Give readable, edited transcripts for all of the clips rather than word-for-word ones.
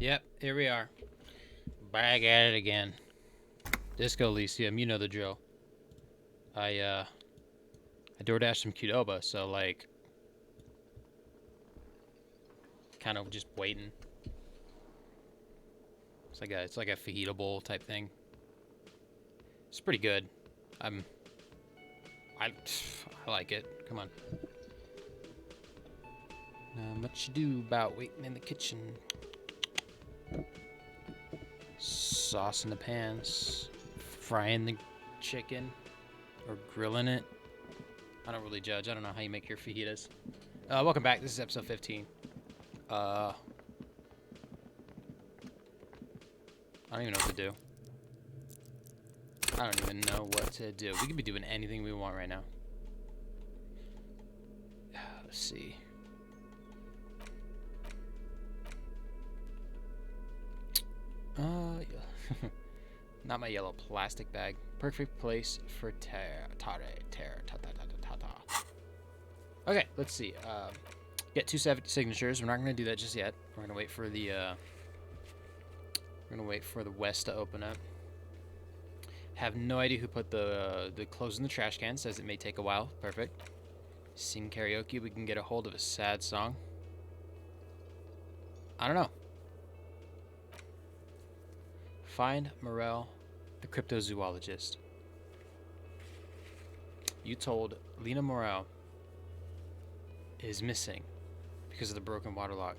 Yep, here we are. Back at it again. Disco Elysium, you know the drill. I DoorDashed some Qdoba, so like kind of just waiting. It's like a fajita bowl type thing. It's pretty good. I like it. Come on. Not much to do about waiting in the kitchen. Sauce in the pans, frying the chicken, or grilling it. I don't really judge. I don't know how you make your fajitas. Welcome back. This is episode 15. I don't even know what to do. I don't even know what to do. We could be doing anything we want right now. Let's see. Yeah. Not my yellow plastic bag. Perfect place for Okay, let's see. Get 2 signatures. We're not gonna do that just yet. We're gonna wait for the West to open up. Have no idea who put the clothes in the trash can. Says it may take a while. Perfect. Sing karaoke. We can get a hold of a sad song. I don't know. Find Morel, the cryptozoologist. You told Lena Morel is missing because of the broken waterlock.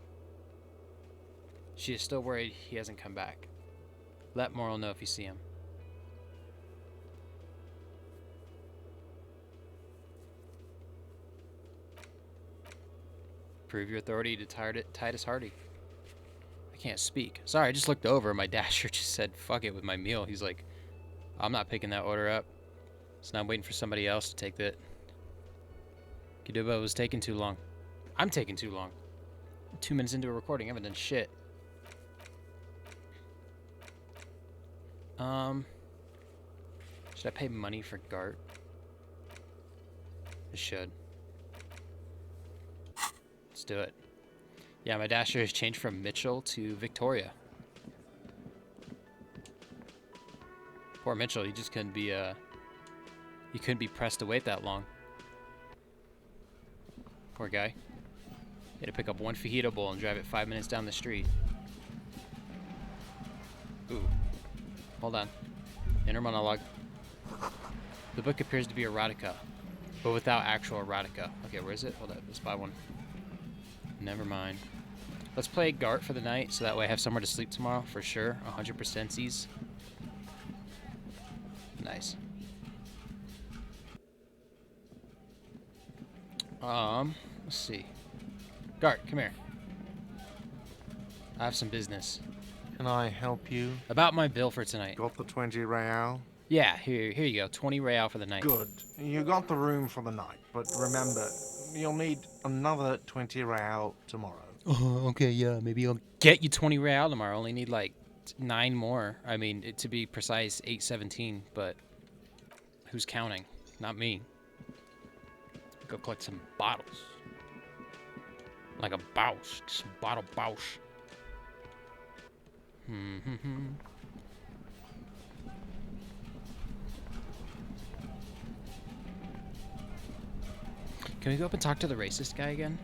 She is still worried he hasn't come back. Let Morel know if you see him. Prove your authority to Titus Hardy. I can't speak. Sorry, I just looked over. My dasher just said, fuck it with my meal. He's like, I'm not picking that order up. So now I'm waiting for somebody else to take that. Qdoba was taking too long. I'm taking too long. 2 minutes into a recording. I haven't done shit. Should I pay money for Gart? I should. Let's do it. Yeah, my dasher has changed from Mitchell to Victoria. Poor Mitchell, he just couldn't be he couldn't be pressed to wait that long. Poor guy. He had to pick up one fajita bowl and drive it 5 minutes down the street. Ooh. Hold on. Inner monologue. The book appears to be erotica, but without actual erotica. Okay, where is it? Hold up, let's buy one. Never mind. Let's play Gart for the night, so that way I have somewhere to sleep tomorrow, for sure. 100%sies. Nice. Let's see. Gart, come here. I have some business. Can I help you? About my bill for tonight. Got the 20 real? Yeah, here you go. 20 real for the night. Good. You got the room for the night, but remember, you'll need another 20 real tomorrow. Oh, okay, yeah. Maybe I'll get you 20 real tomorrow. Only need like 9 more. I mean, to be precise, 817, but who's counting? Not me. Go collect some bottles. Like a Bausch. Some bottle Bausch. Can we go up and talk to the racist guy again?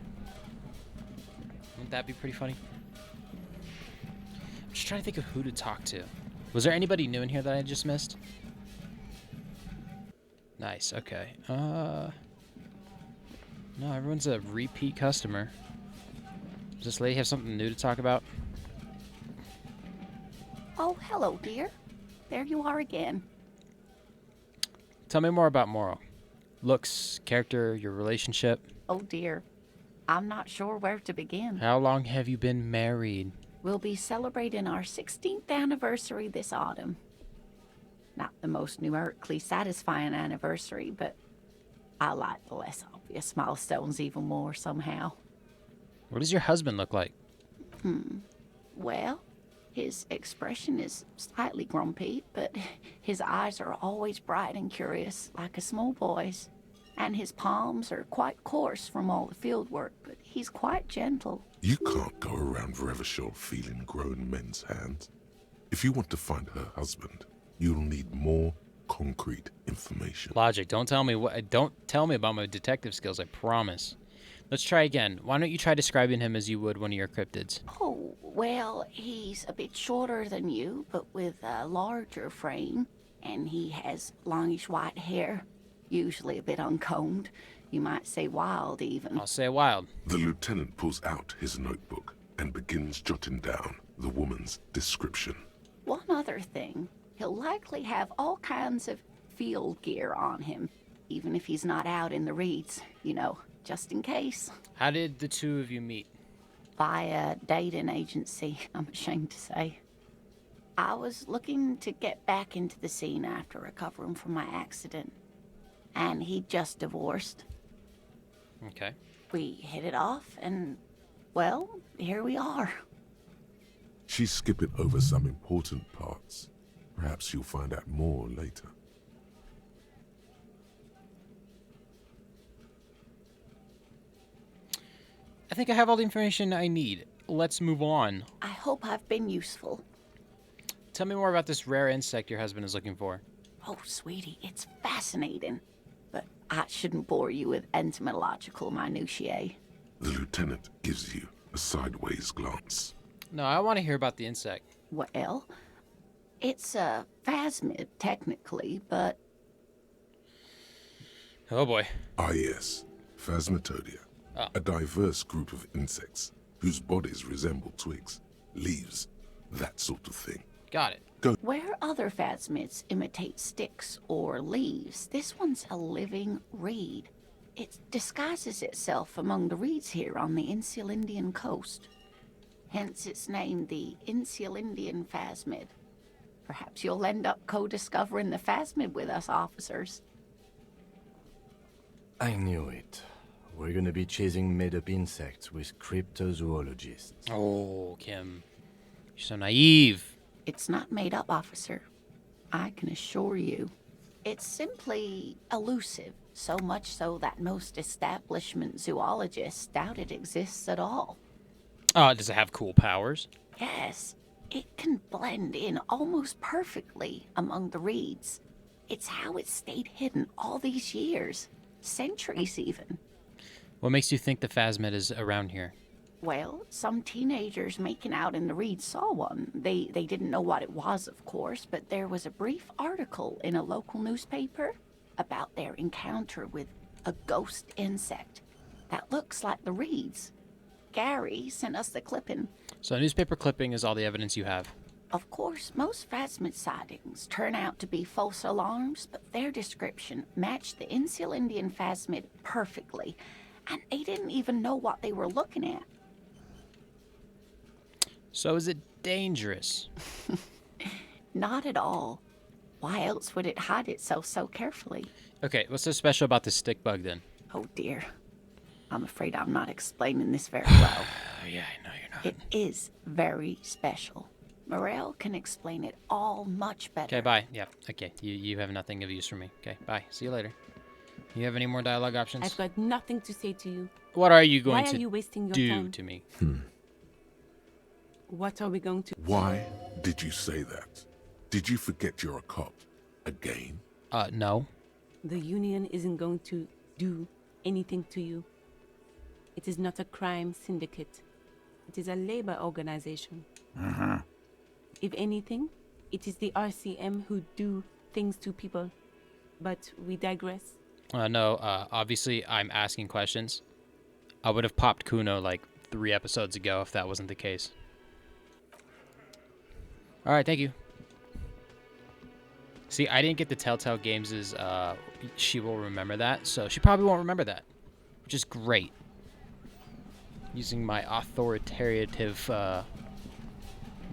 Wouldn't that be pretty funny? I'm just trying to think of who to talk to. Was there anybody new in here that I just missed? Nice, okay. No, everyone's a repeat customer. Does this lady have something new to talk about? Oh, hello, dear. There you are again. Tell me more about Morrow. Looks, character, your relationship. Oh, dear. I'm not sure where to begin. How long have you been married? We'll be celebrating our 16th anniversary this autumn. Not the most numerically satisfying anniversary, but I like the less obvious milestones even more somehow. What does your husband look like? Well, his expression is slightly grumpy, but his eyes are always bright and curious, like a small boy's. and his palms are quite coarse from all the field work, but he's quite gentle. You can't go around Revachol feeling grown men's hands. If you want to find her husband, you'll need more concrete information. Logic. Don't tell me about my detective skills, I promise. Let's try again. Why don't you try describing him as you would one of your cryptids? Oh, well, he's a bit shorter than you, but with a larger frame, and he has longish white hair, usually a bit uncombed. You might say wild, even. I'll say wild. The lieutenant pulls out his notebook and begins jotting down the woman's description. One other thing, he'll likely have all kinds of field gear on him, even if he's not out in the reeds, you know, just in case. How did the two of you meet? Via dating agency, I'm ashamed to say. I was looking to get back into the scene after recovering from my accident, and he'd just divorced. Okay. We hit it off, and, well, here we are. She's skipping over some important parts. Perhaps you'll find out more later. I think I have all the information I need. Let's move on. I hope I've been useful. Tell me more about this rare insect your husband is looking for. Oh, sweetie, it's fascinating. But I shouldn't bore you with entomological minutiae. The lieutenant gives you a sideways glance. No, I want to hear about the insect. Well, it's a phasmid, technically, but Oh boy. Ah yes, Phasmatodia. Oh. A diverse group of insects whose bodies resemble twigs, leaves, that sort of thing. Got it. where other phasmids imitate sticks or leaves, this one's a living reed. It disguises itself among the reeds here on the Insulindian coast. Hence it's named the Insulindian phasmid. Perhaps you'll end up co-discovering the phasmid with us, officers. I knew it. We're gonna be chasing made-up insects with cryptozoologists. Oh, Kim. You're so naive. It's not made up, officer. I can assure you. It's simply elusive, so much so that most establishment zoologists doubt it exists at all. Does it have cool powers? Yes, it can blend in almost perfectly among the reeds. It's how it stayed hidden all these years, centuries even. What makes you think the phasmid is around here? Well, some teenagers making out in the reeds saw one. They didn't know what it was, of course, but there was a brief article in a local newspaper about their encounter with a ghost insect that looks like the reeds. Gary sent us the clipping. So a newspaper clipping is all the evidence you have. Of course, most phasmid sightings turn out to be false alarms, but their description matched the Insulindian phasmid perfectly, and they didn't even know what they were looking at. So is it dangerous? Not at all. Why else would it hide itself so carefully? Okay, what's so special about this stick bug then? Oh dear. I'm afraid I'm not explaining this very well. Yeah, I know you're not. It is very special. Morel can explain it all much better. Okay, bye. Yeah, okay. You have nothing of use for me. Okay, bye. See you later. You have any more dialogue options? I've got nothing to say to you. What are you going Why are to you wasting your do time? to me? What are we going to... Why did you say that? Did you forget you're a cop? Again? No. The union isn't going to do anything to you. It is not a crime syndicate. It is a labor organization. If anything, it is the RCM who do things to people. But we digress. No, obviously I'm asking questions. I would have popped Kuno like 3 episodes ago if that wasn't the case. Alright, thank you. See, I didn't get the Telltale Games' she will remember that, so she probably won't remember that. Which is great. Using my authoritative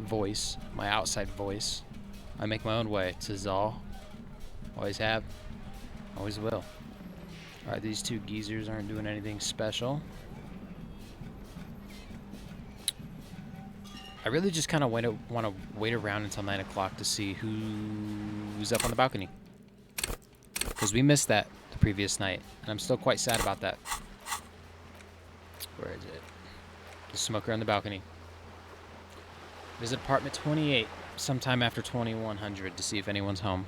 voice, my outside voice. I make my own way. It's all. Always have. Always will. Alright, these 2 geezers aren't doing anything special. I really just kind of want to wait around until 9 o'clock to see who's up on the balcony. Because we missed that the previous night, and I'm still quite sad about that. Where is it? The smoker on the balcony. Visit apartment 28 sometime after 2100 to see if anyone's home.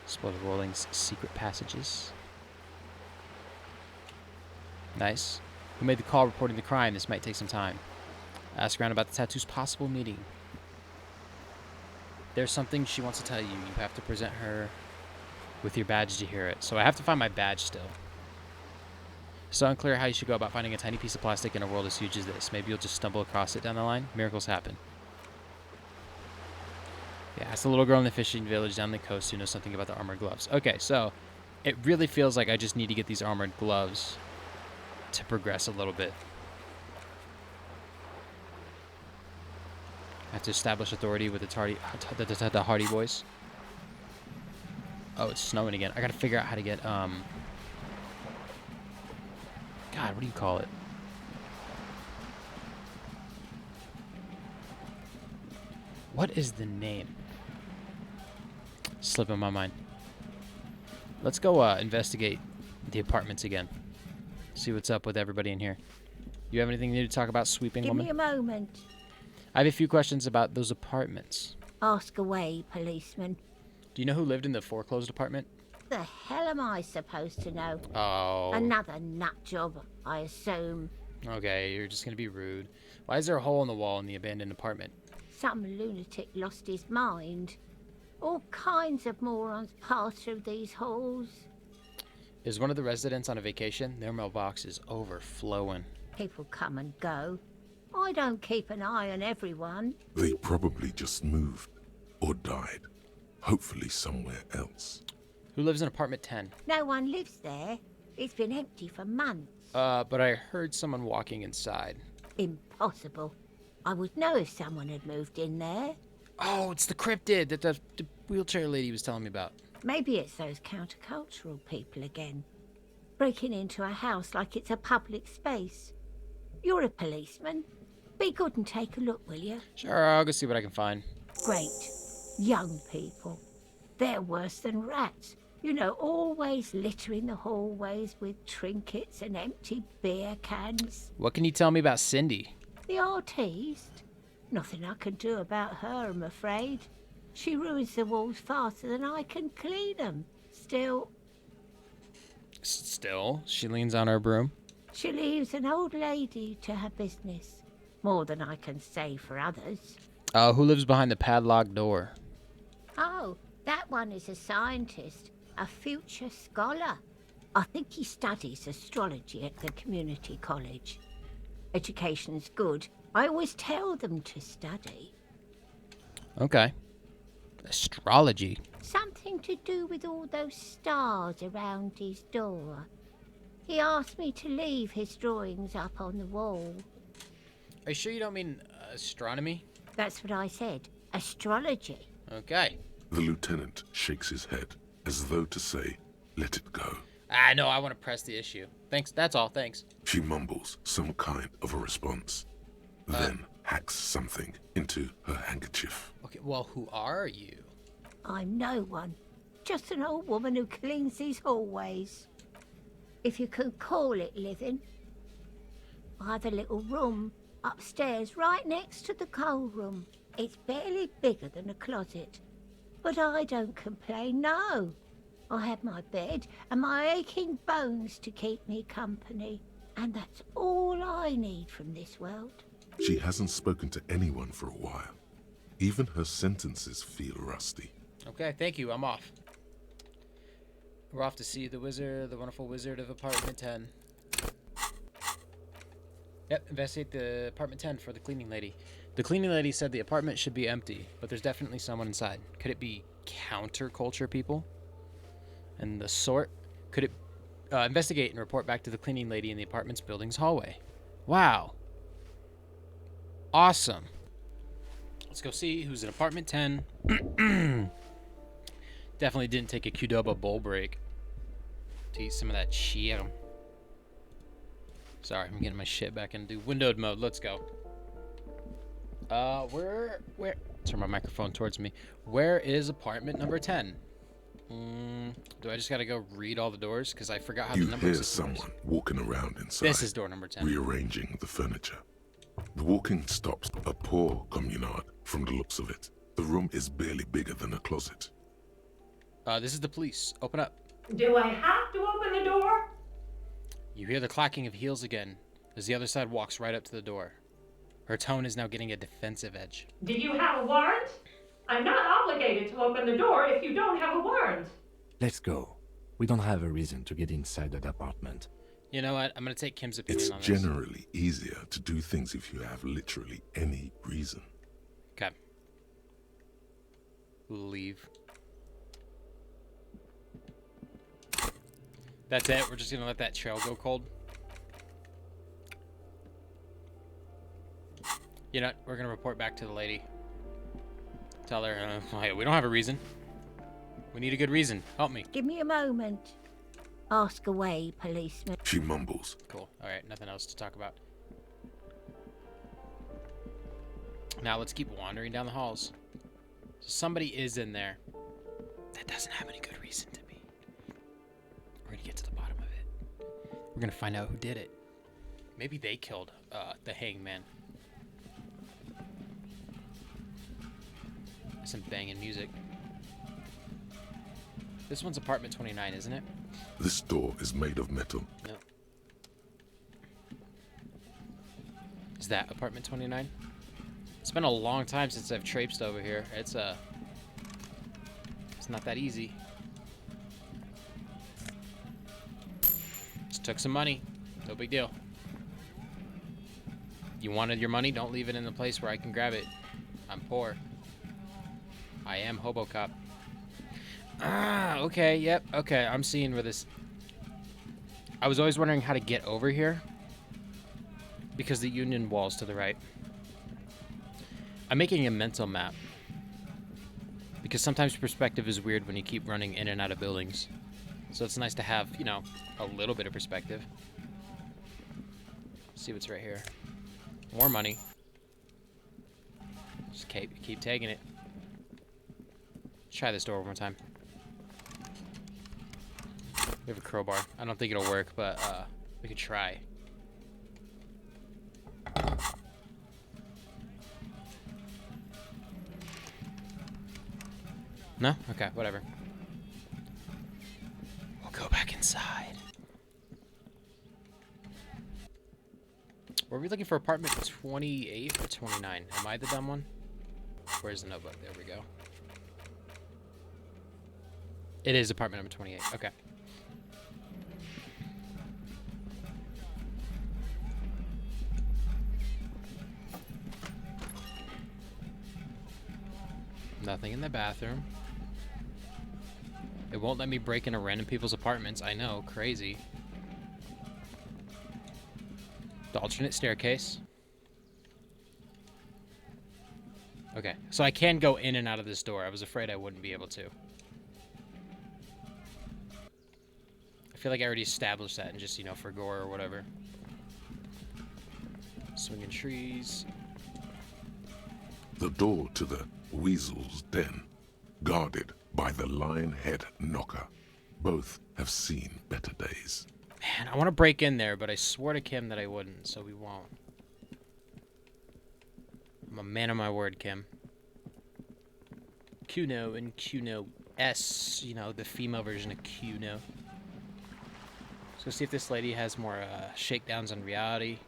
Explore the Rolling's secret passages. Nice. Who made the call reporting the crime? This might take some time. Ask around about the tattoo's possible meaning. There's something she wants to tell you. You have to present her with your badge to hear it. So I have to find my badge still. So unclear how you should go about finding a tiny piece of plastic in a world as huge as this. Maybe you'll just stumble across it down the line. Miracles happen. Yeah, it's the little girl in the fishing village down the coast who knows something about the armored gloves. Okay, so it really feels like I just need to get these armored gloves to progress a little bit. I have to establish authority with the Hardy Boys. Oh, it's snowing again. I gotta figure out how to get, God, what do you call it? What is the name? Slipping my mind. Let's go investigate the apartments again. See what's up with everybody in here. You have anything new to talk about, sweeping Give woman? me a moment. I have a few questions about those apartments. Ask away, policeman. Do you know who lived in the foreclosed apartment? The hell am I supposed to know? Oh. Another nut job, I assume. Okay, you're just gonna be rude. Why is there a hole in the wall in the abandoned apartment? Some lunatic lost his mind. All kinds of morons pass through these halls. Is one of the residents on a vacation? Their mailbox is overflowing. People come and go. I don't keep an eye on everyone. They probably just moved or died. Hopefully somewhere else. Who lives in apartment 10? No one lives there. It's been empty for months. But I heard someone walking inside. Impossible. I would know if someone had moved in there. Oh, it's the cryptid that the wheelchair lady was telling me about. Maybe it's those countercultural people again. Breaking into a house like it's a public space. You're a policeman. Be good and take a look, will you? Sure, I'll go see what I can find. Great. Young people. They're worse than rats. You know, always littering the hallways with trinkets and empty beer cans. What can you tell me about Cindy? The artiste? Nothing I can do about her, I'm afraid. She ruins the walls faster than I can clean them. Still, She leans on her broom. she leaves an old lady to her business. More than I can say for others. Who lives behind the padlocked door? Oh, that one is a scientist, a future scholar. I think he studies astrology at the community college. Education's good. I always tell them to study. Okay. Astrology. Something to do with all those stars around his door. He asked me to leave his drawings up on the wall. Are you sure you don't mean astronomy? That's what I said. Astrology. Okay. The lieutenant shakes his head as though to say, let it go. No, I want to press the issue. Thanks, that's all, thanks. She mumbles some kind of a response, then hacks something into her handkerchief. Okay, well, who are you? I'm no one. Just an old woman who cleans these hallways. If you can call it living. I have a little room upstairs right next to the coal room. It's barely bigger than a closet. But I don't complain, no. I have my bed and my aching bones to keep me company. And that's all I need from this world. She hasn't spoken to anyone for a while. Even her sentences feel rusty. Okay, thank you, I'm off. We're off to see the wizard, the wonderful wizard of apartment 10. Yep, investigate the apartment 10 for the cleaning lady. The cleaning lady said the apartment should be empty, but there's definitely someone inside. Could it be counterculture people? And the sort? Could it investigate and report back to the cleaning lady in the apartment's building's hallway? Wow. Awesome. Let's go see who's in apartment 10. Definitely didn't take a Qdoba bowl break to eat some of that shit. Sorry, I'm getting my shit back into windowed mode. Let's go. Where? Turn my microphone towards me. Where is apartment number 10? Do I just gotta go read all the doors? Because I forgot how You the numbers hear of doors. someone walking around inside, This is door number 10. rearranging the furniture. The walking stops. A poor communard, from the looks of it. The room is barely bigger than a closet. This is the police. Open up. Do I have to open the door? You hear the clacking of heels again as the other side walks right up to the door. Her tone is now getting a defensive edge. Do you have a warrant? I'm not obligated to open the door if you don't have a warrant. Let's go. We don't have a reason to get inside that apartment. You know what? I'm gonna take Kim's opinion It's on this. generally easier to do things if you have literally any reason. Okay. We'll leave. That's it. We're just gonna let that trail go cold. You know what? We're gonna report back to the lady. Tell her, hey, we don't have a reason. We need a good reason. Help me. Give me a moment. Ask away, policeman. She mumbles. Cool. All right. Nothing else to talk about. Now let's keep wandering down the halls. So somebody is in there. That doesn't have any good reason to be. We're gonna get to the bottom of it. We're gonna find out who did it. Maybe they killed the hangman. Some banging music. This one's apartment 29, isn't it? This door is made of metal. No. Is that apartment 29? It's been a long time since I've traipsed over here. It's not that easy. Just took some money. No big deal. You wanted your money? Don't leave it in the place where I can grab it. I'm poor. I am Hobocop. Ah, okay, yep, okay. I'm seeing where this... I was always wondering how to get over here. Because the Union Wall's to the right. I'm making a mental map. Because sometimes perspective is weird when you keep running in and out of buildings. So it's nice to have, you know, a little bit of perspective. Let's see what's right here. More money. Just keep taking it. Let's try this door one more time. We have a crowbar. I don't think it'll work, but we could try. No? Okay, whatever. We'll go back inside. Were we looking for apartment 28 or 29? Am I the dumb one? Where's the notebook? There we go. It is apartment number 28. Okay. Nothing in the bathroom. It won't let me break into random people's apartments. I know, crazy. The alternate staircase. Okay, so I can go in and out of this door. I was afraid I wouldn't be able to. I feel like I already established that and just, you know, for gore or whatever. Swinging trees. The door to the Weasel's den, guarded by the Lionhead Knocker. Both have seen better days. Man, I want to break in there, but I swore to Kim that I wouldn't, so we won't. I'm a man of my word, Kim. Kuno and Kuno S, you know, the female version of Kuno. Let's go see if this lady has more shakedowns on reality.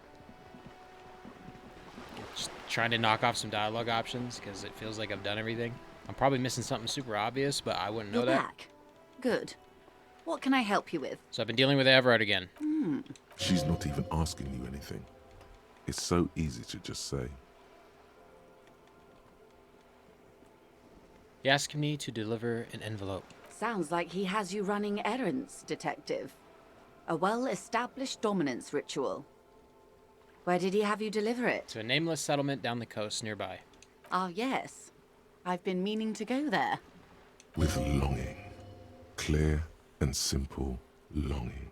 Just trying to knock off some dialogue options, because it feels like I've done everything. I'm probably missing something super obvious, but I wouldn't know You're that. back. Good. What can I help you with? So I've been dealing with Everard again. She's not even asking you anything. It's so easy to just say. He asked me to deliver an envelope. Sounds like he has you running errands, Detective. A well-established dominance ritual. Where did he have you deliver it? To a nameless settlement down the coast nearby. Ah, yes. I've been meaning to go there. With longing. Clear and simple longing.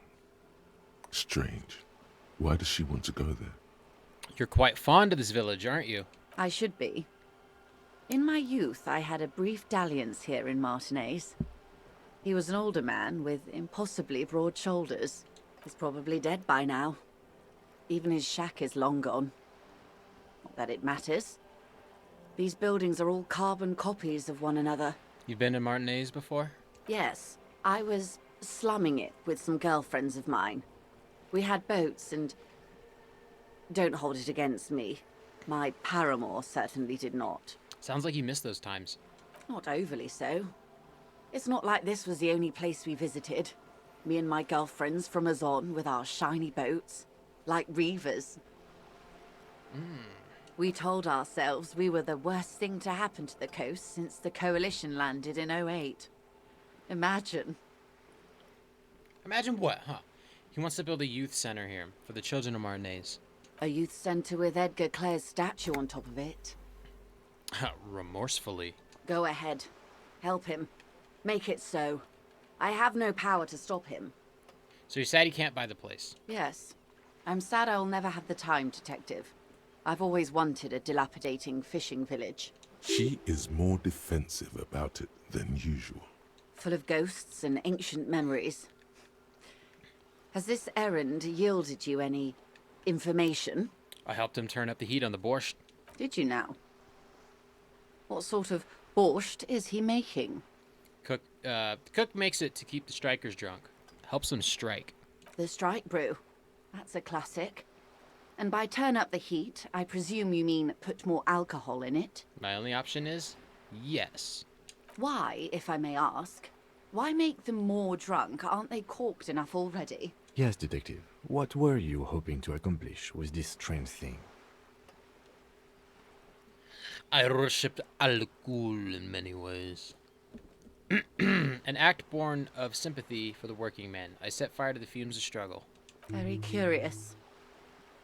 Strange. Why does she want to go there? You're quite fond of this village, aren't you? I should be. In my youth, I had a brief dalliance here in Martinez. He was an older man with impossibly broad shoulders. He's probably dead by now. Even his shack is long gone. Not that it matters. These buildings are all carbon copies of one another. You've been to Martinez before? Yes, I was slumming it with some girlfriends of mine. We had boats and... Don't hold it against me. My paramour certainly did not. Sounds like you missed those times. Not overly so. It's not like this was the only place we visited. Me and my girlfriends from Azon with our shiny boats. Like reavers. We told ourselves we were the worst thing to happen to the coast since the Coalition landed in '08. Imagine. Imagine what, huh? He wants to build a youth center here for the children of Martinez. A youth centre with Edgar Clare's statue on top of it. Remorsefully. Go ahead. Help him. Make it so. I have no power to stop him. So you're sad he can't buy the place? Yes. I'm sad I'll never have the time, Detective. I've always wanted a dilapidating fishing village. She is more defensive about it than usual. Full of ghosts and ancient memories. Has this errand yielded you any information? I helped him turn up the heat on the borscht. Did you now? What sort of borscht is he making? Cook makes it to keep the strikers drunk. Helps them strike. The strike brew. That's a classic. And by turn up the heat, I presume you mean put more alcohol in it? My only option is yes. Why, if I may ask? Why make them more drunk? Aren't they corked enough already? Yes, Detective. What were you hoping to accomplish with this strange thing? I worshipped alcohol in many ways. An act born of sympathy for the working man. I set fire to the fumes of struggle. Very curious.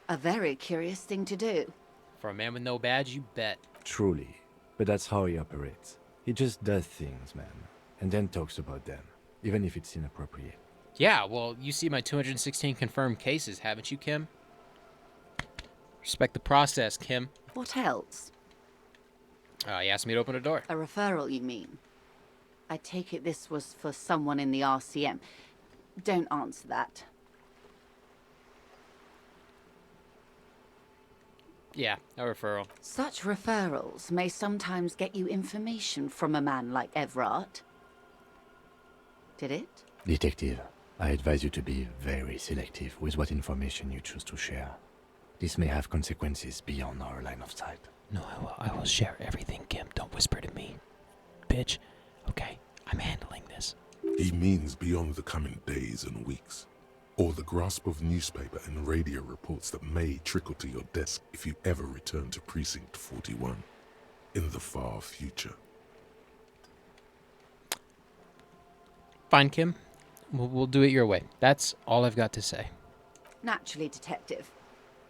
A very curious thing to do. For a man with no badge, you bet. Truly. But that's how he operates. He just does things, man. And then talks about them, even if it's inappropriate. Yeah, well, you see my 216 confirmed cases, haven't you, Kim? Respect the process, Kim. What else? He asked me to open a door. A referral, you mean? I take it this was for someone in the RCM. Don't answer that. Yeah, a referral. Such referrals may sometimes get you information from a man like Everard. Did it? Detective, I advise you to be very selective with what information you choose to share. This may have consequences beyond our line of sight. No, I will share everything, Kim. Don't whisper to me. Bitch. Okay, I'm handling this. He means beyond the coming days and weeks, or the grasp of newspaper and radio reports that may trickle to your desk if you ever return to Precinct 41 in the far future. Fine, Kim. We'll do it your way. That's all I've got to say. Naturally, Detective.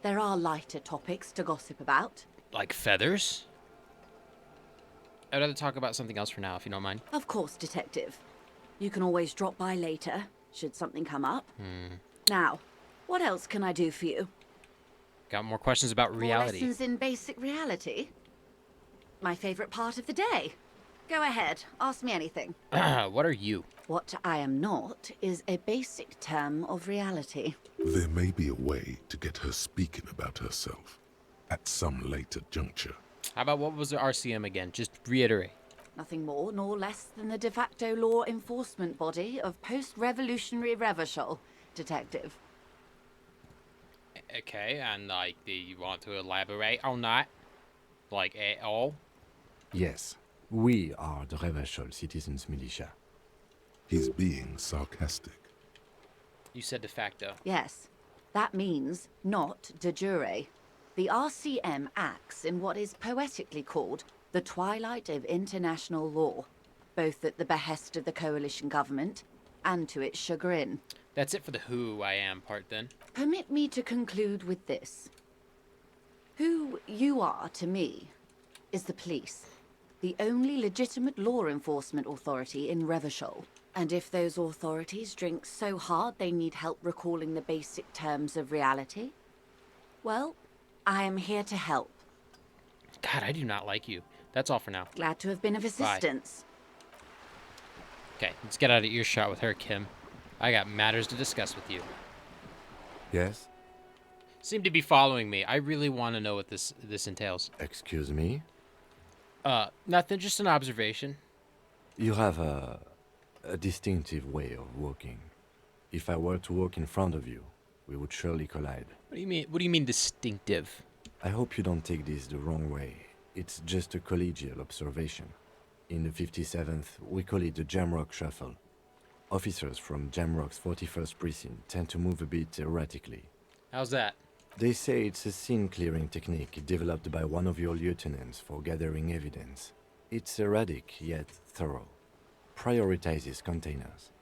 There are lighter topics to gossip about. Like feathers? I'd rather talk about something else for now, if you don't mind. Of course, Detective. You can always drop by later, should something come up. Now, what else can I do for you? Got more questions about reality. More lessons in basic reality? My favorite part of the day. Go ahead, ask me anything. What are you? What I am not is a basic term of reality. There may be a way to get her speaking about herself at some later juncture. How about what was the RCM again? Just reiterate. Nothing more nor less than the de facto law enforcement body of post-revolutionary Revachol, Detective. Okay, and like, do you want to elaborate on that? Like, at all? Yes, we are the Revachol Citizens Militia. He's being sarcastic. You said de facto. Yes, that means not de jure. The RCM acts in what is poetically called the twilight of international law, both at the behest of the coalition government and to its chagrin. That's it for the who I am part then. Permit me to conclude with this. Who you are to me is the police, the only legitimate law enforcement authority in Revachol. And if those authorities drink so hard they need help recalling the basic terms of reality, well, I am here to help. God, I do not like you. That's all for now. Glad to have been of assistance. Okay, let's get out of earshot with her, Kim. I got matters to discuss with you. Yes? Seem to be following me. I really want to know what this entails. Excuse me? Nothing, just an observation. You have a distinctive way of walking. If I were to walk in front of you, we would surely collide. What do you mean? What do you mean distinctive? I hope you don't take this the wrong way. It's just a collegial observation. In the 57th, we call it the Jamrock Shuffle. Officers from Jamrock's 41st Precinct tend to move a bit erratically. How's that? They say it's a scene-clearing technique developed by one of your lieutenants for gathering evidence. It's erratic, yet thorough. Prioritizes containers.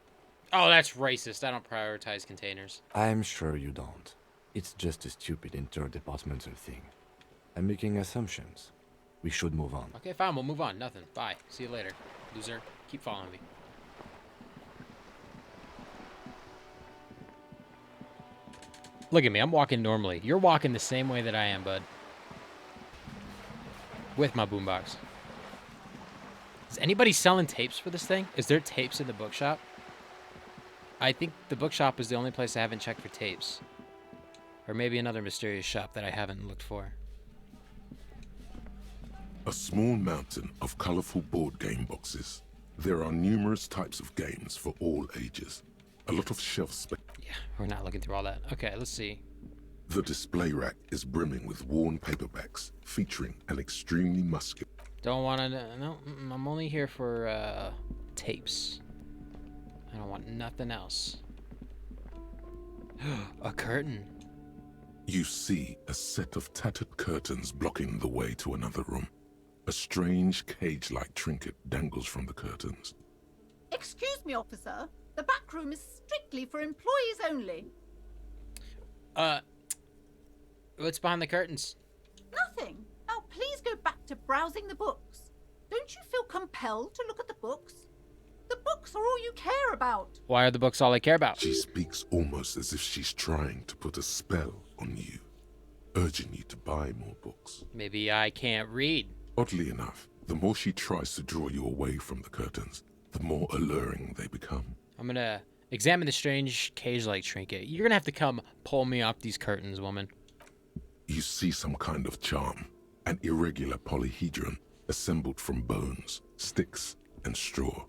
Oh, that's racist. I don't prioritize containers. I'm sure you don't. It's just a stupid interdepartmental thing. I'm making assumptions. We should move on. Okay, fine. We'll move on. Nothing. Bye. See you later, loser. Keep following me. Look at me. I'm walking normally. You're walking the same way that I am, bud. With my boombox. Is anybody selling tapes for this thing? Is there tapes in the bookshop? I think the bookshop is the only place I haven't checked for tapes. Or maybe another mysterious shop that I haven't looked for. A small mountain of colorful board game boxes. There are numerous types of games for all ages. A lot of shelf space. Yeah, we're not looking through all that. Okay, let's see. The display rack is brimming with worn paperbacks, featuring an extremely muscular. Don't want to. No, I'm only here for tapes. I don't want nothing else. A curtain. You see a set of tattered curtains blocking the way to another room. A strange cage-like trinket dangles from the curtains. Excuse me, officer. The back room is strictly for employees only. What's behind the curtains? Nothing. Now please go back to browsing the books. Don't you feel compelled to look at the books? The books are all you care about. Why are the books all I care about? She speaks almost as if she's trying to put a spell on you, urging you to buy more books. Maybe I can't read. Oddly enough, the more she tries to draw you away from the curtains, the more alluring they become. I'm gonna examine the strange cage-like trinket. You're gonna have to come pull me off these curtains, woman. You see some kind of charm, an irregular polyhedron assembled from bones, sticks, and straw.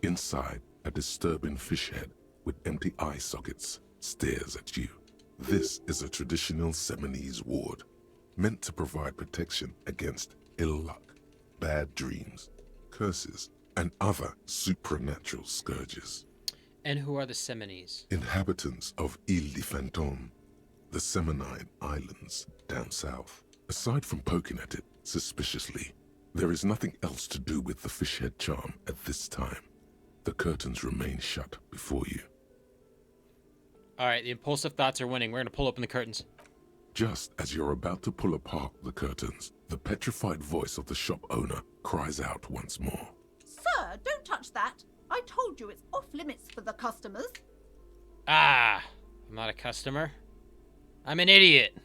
Inside, a disturbing fish head with empty eye sockets stares at you. This is a traditional Seminese ward, meant to provide protection against ill luck, bad dreams, curses, and other supernatural scourges. And who are the Seminese? Inhabitants of Ile de Fantôme, the Seminine Islands down south. Aside from poking at it suspiciously, there is nothing else to do with the fish head charm at this time. The curtains remain shut before you. Alright, the impulsive thoughts are winning. We're gonna pull open the curtains. Just as you're about to pull apart the curtains, the petrified voice of the shop owner cries out once more. Sir, don't touch that. I told you it's off limits for the customers. Ah, I'm not a customer. I'm an idiot.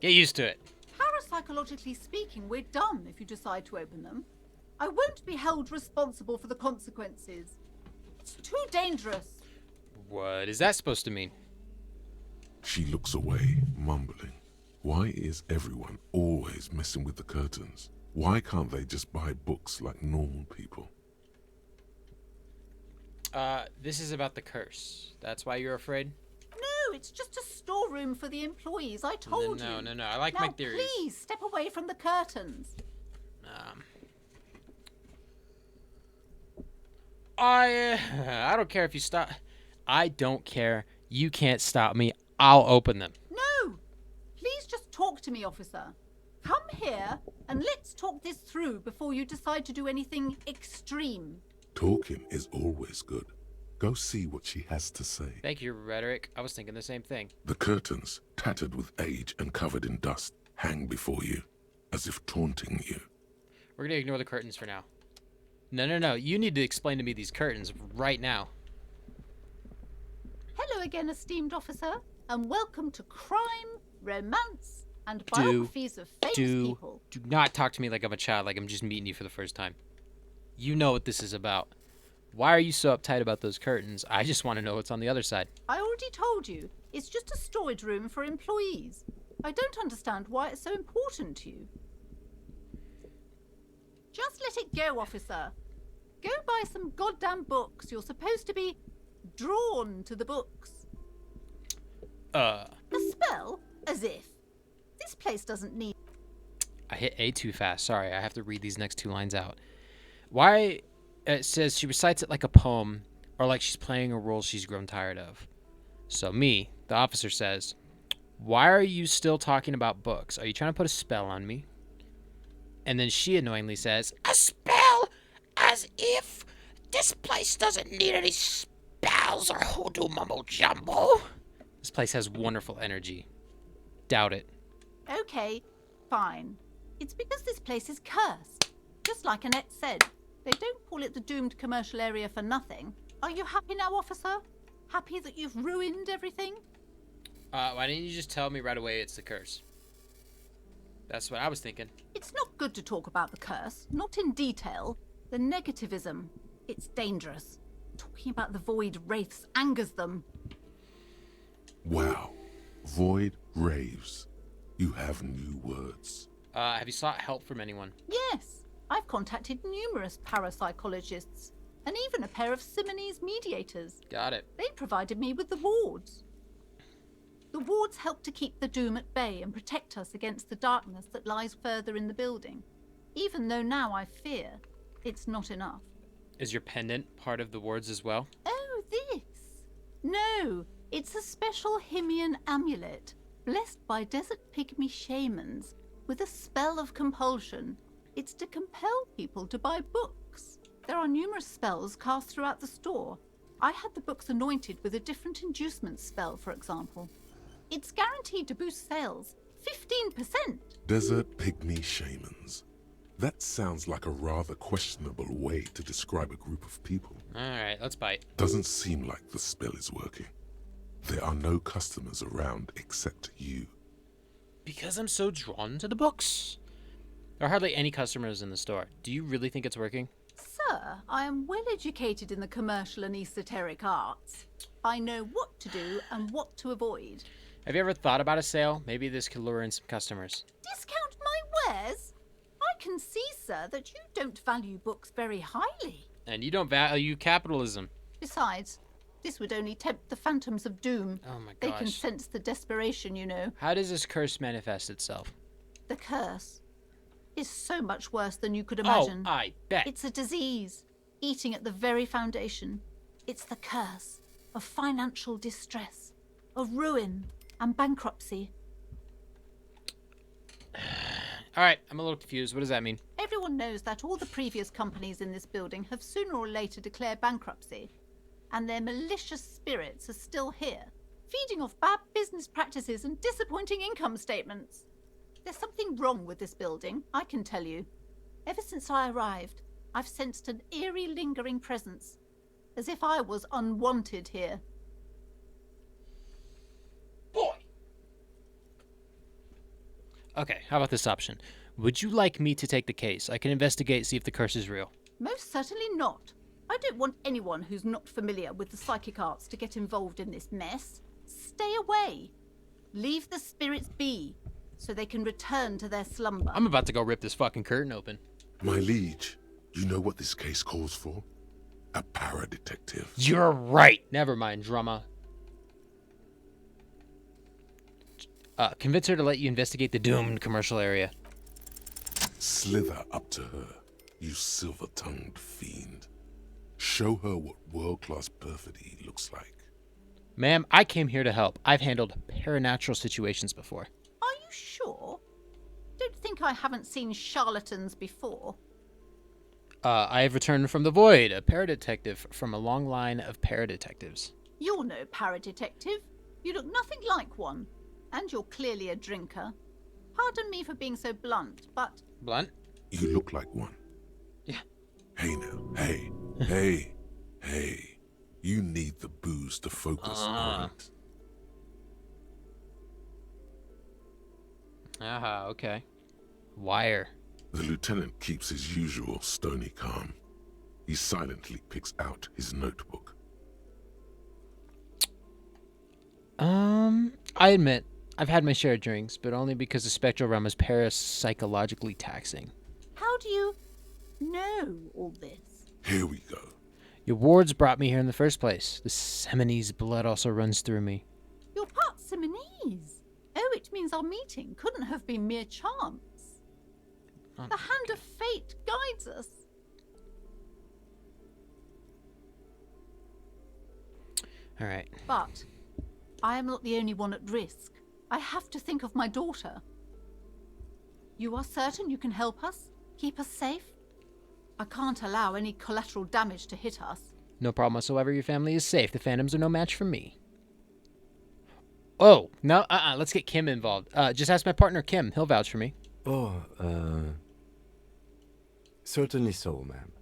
Get used to it. Parapsychologically speaking, we're done if you decide to open them. I won't be held responsible for the consequences. It's too dangerous. What is that supposed to mean? She looks away, mumbling. Why is everyone always messing with the curtains? Why can't they just buy books like normal people? This is about the curse. That's why you're afraid? No, it's just a storeroom for the employees. I told you. No. I like my theories. Now, please step away from the curtains. I don't care if you stop. I don't care. You can't stop me. I'll open them. No! Please just talk to me, officer. Come here and let's talk this through before you decide to do anything extreme. Talking is always good. Go see what she has to say. Thank you, Rhetoric. I was thinking the same thing. The curtains, tattered with age and covered in dust, hang before you, as if taunting you. We're gonna ignore the curtains for now. No. You need to explain to me these curtains right now. Hello again, esteemed officer, and welcome to Crime, Romance, and Biographies of Famous People. Do not talk to me like I'm a child, like I'm just meeting you for the first time. You know what this is about. Why are you so uptight about those curtains? I just want to know what's on the other side. I already told you, it's just a storage room for employees. I don't understand why it's so important to you. Just let it go, officer. Go buy some goddamn books. You're supposed to be drawn to the books. A spell? As if. This place doesn't need... I hit A too fast. Sorry, I have to read these next 2 lines out. Why... It says she recites it like a poem, or like she's playing a role she's grown tired of. So me, the officer, says, why are you still talking about books? Are you trying to put a spell on me? And then she annoyingly says, a spell? As if this place doesn't need any spells or hoodoo mumbo jumbo. This place has wonderful energy. Doubt it. Okay, fine. It's because this place is cursed. Just like Annette said. They don't call it the doomed commercial area for nothing. Are you happy now, officer? Happy that you've ruined everything? Why didn't you just tell me right away it's the curse? That's what I was thinking. It's not good to talk about the curse, not in detail. The negativism, it's dangerous. Talking about the void wraiths angers them. Wow. Void raves. You have new words. Have you sought help from anyone? Yes, I've contacted numerous parapsychologists and even a pair of Simonese mediators. Got it. They provided me with the wards. The wards help to keep the doom at bay and protect us against the darkness that lies further in the building. Even though now I fear it's not enough. Is your pendant part of the wards as well? Oh, this? No, it's a special Himian amulet, blessed by desert pygmy shamans, with a spell of compulsion. It's to compel people to buy books. There are numerous spells cast throughout the store. I had the books anointed with a different inducement spell, for example. It's guaranteed to boost sales 15%. Desert pygmy shamans. That sounds like a rather questionable way to describe a group of people. Alright, let's bite. Doesn't seem like the spell is working. There are no customers around except you. Because I'm so drawn to the books. There are hardly any customers in the store. Do you really think it's working? Sir, I am well educated in the commercial and esoteric arts. I know what to do and what to avoid. Have you ever thought about a sale? Maybe this could lure in some customers. Discount my wares? I can see, sir, that you don't value books very highly. And you don't value capitalism. Besides, this would only tempt the phantoms of doom. Oh my They gosh. can sense the desperation, you know. How does this curse manifest itself? The curse is so much worse than you could imagine. Oh, I bet. It's a disease, eating at the very foundation. It's the curse of financial distress, of ruin and bankruptcy. Alright, I'm a little confused. What does that mean? Everyone knows that all the previous companies in this building have sooner or later declared bankruptcy, and their malicious spirits are still here, feeding off bad business practices and disappointing income statements. There's something wrong with this building, I can tell you. Ever since I arrived, I've sensed an eerie, lingering presence, as if I was unwanted here. Boy! Okay, how about this option? Would you like me to take the case? I can investigate, see if the curse is real. Most certainly not. I don't want anyone who's not familiar with the psychic arts to get involved in this mess. Stay away. Leave the spirits be, so they can return to their slumber. I'm about to go rip this fucking curtain open. My liege, you know what this case calls for? A para-detective. You're right. Never mind, drama. Convince her to let you investigate the doomed commercial area. Slither up to her, you silver-tongued fiend. Show her what world-class perfidy looks like. Ma'am, I came here to help. I've handled paranatural situations before. Are you sure? Don't think I haven't seen charlatans before. I have returned from the void, a paradetective from a long line of paradetectives. You're no paradetective. You look nothing like one. And you're clearly a drinker. Pardon me for being so blunt, but... Blunt? You look like one. Yeah. Hey now, hey. You need the booze to focus on it. Aha, okay. Wire. The lieutenant keeps his usual stony calm. He silently picks out his notebook. I admit, I've had my share of drinks, but only because the spectral realm is parapsychologically taxing. How do you know all this? Here we go. Your wards brought me here in the first place. The Seminese blood also runs through me. You're part Seminese. Oh, it means our meeting couldn't have been mere chance. The hand of fate guides us. All right. But I am not the only one at risk. I have to think of my daughter. You are certain you can help us? Keep us safe? I can't allow any collateral damage to hit us. No problem whatsoever. Your family is safe. The Phantoms are no match for me. Oh, no, let's get Kim involved. Just ask my partner, Kim. He'll vouch for me. Oh, certainly so, ma'am.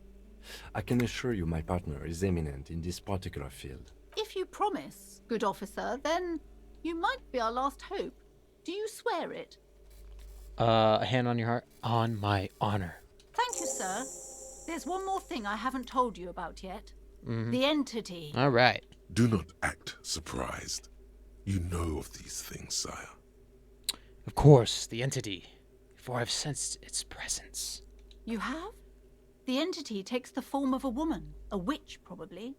I can assure you my partner is eminent in this particular field. If you promise, good officer, then you might be our last hope. Do you swear it? A hand on your heart. On my honor. Thank you, sir. There's one more thing I haven't told you about yet. The entity. All right. Do not act surprised. You know of these things, sire. Of course, the entity. For I've sensed its presence. You have? The entity takes the form of a woman, a witch probably.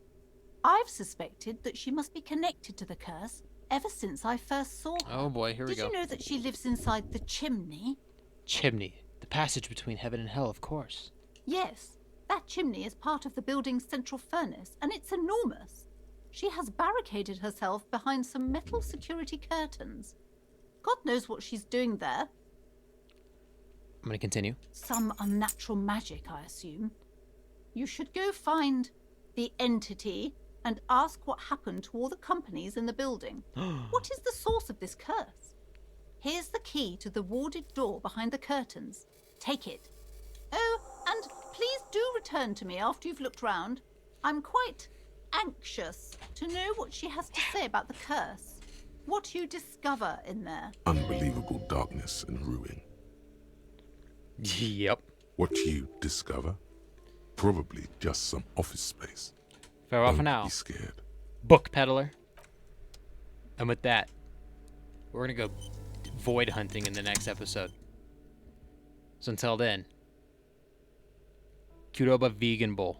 I've suspected that she must be connected to the curse ever since I first saw her. Oh boy, here we go. Did you know that she lives inside the chimney? Chimney. The passage between heaven and hell, of course. Yes, that chimney is part of the building's central furnace, and it's enormous. She has barricaded herself behind some metal security curtains. God knows what she's doing there. I'm going to continue. Some unnatural magic, I assume. You should go find the entity and ask what happened to all the companies in the building. What is the source of this curse? Here's the key to the warded door behind the curtains. Take it. Oh, and please do return to me after you've looked round. I'm quite anxious to know what she has to say about the curse. What you discover in there. Unbelievable darkness and ruin. Yep. What you discover? Probably just some office space. Farewell for Don't now. be scared. Book peddler. And with that, we're going to go void hunting in the next episode. So until then, Kuroba Vegan Bowl.